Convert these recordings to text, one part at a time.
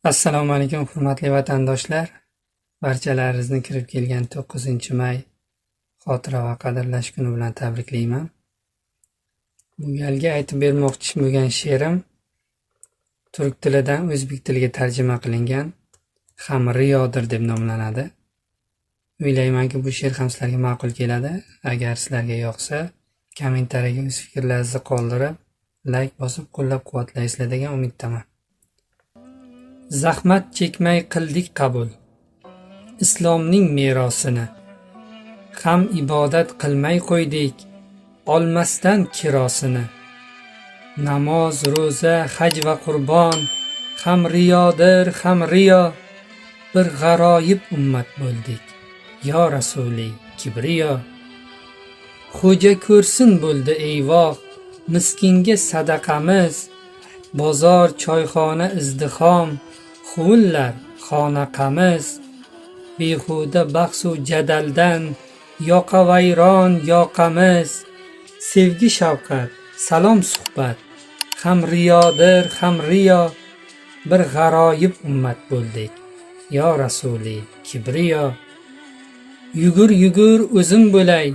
Assalomu alaykum hurmatli vatandoshlar. Barchalaringizni kirib kelgan 9-may xotira va qadrlash kuni bilan tabriklayman. Bu galgi aytib bermoqchi bo'lgan she'rim turk tilidan o'zbek tiliga tarjima qilingan ham riyodir deb nomlanadi. O'ylaymanki bu she'r ham sizlarga ma'qul keladi. Agar sizlarga yoqsa, kommentariyaga o'z fikrlaringizni qoldirib, like bosib qo'llab-quvvatlaysizlar degan umiddaman. Zahmat chekmay qildik qabul islomning merosini, ham ibodat qilmay qo'ydik olmasdan kirosini. Namoz, ro'za, haj va qurbon ham riyodir, ham riyo, bir g'aroyib ummat bo'ldik yo rasuli kibriyo. Xo'ja ko'rsin bo'ldi eyvoh miskinga sadaqamiz, bozor choyxona izdihom huvullar xonaqamiz. Behuda bahsu jadaldan yoqavayron yoqamiz, sevgi shavqat salom suhbat ham riyodir, ham riyo, bir g'aroyib ummat bo'ldik yo rasuli kibriyo. Yugur yugur o'zim bo'lay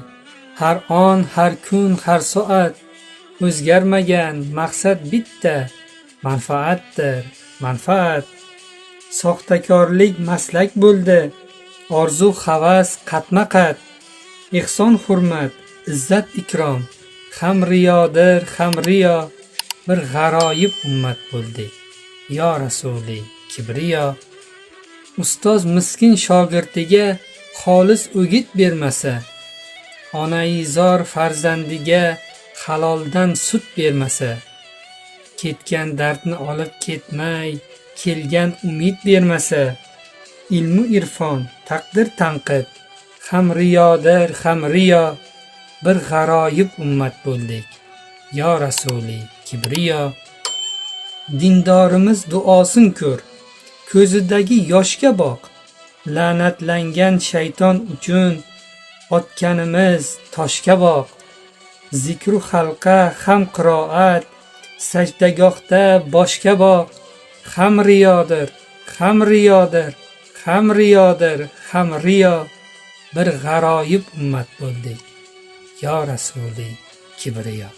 har on, har kun, har soat, o'zgarmagan maqsad bitta, manfaatdir, manfaat. Soxtakorlik maslak bo'ldi, orzu havas qatma-qat, ehson hurmat, izzat ikrom ham riyodir, ham riyo, bir g'aroyib ummat bo'ldik yo rasuli kibriyo. Ustoz miskin shogirdiga xolis o'git bermasa, onaizor farzandiga haloldan sut bermasa, ketgan dardni olib ketmay kelgan umid bermasa, ilmu irfon taqdir tanqid ham riyodir, ham riyo, bir g'aroyib ummat bo'ldik yo rasuli kibriyo. Dindorimiz duosin ko'r, ko'zidagi yoshga boq, la'natlangan shayton uchun otganimiz toshga boq. Zikru xalqa ham qiroat, sajdagohda boshga boq, ham riyodir, ham riyodir, ham riyodir, ham riyo, bir g'aroyib ummat bo'ldik yo rasuli kibriyo.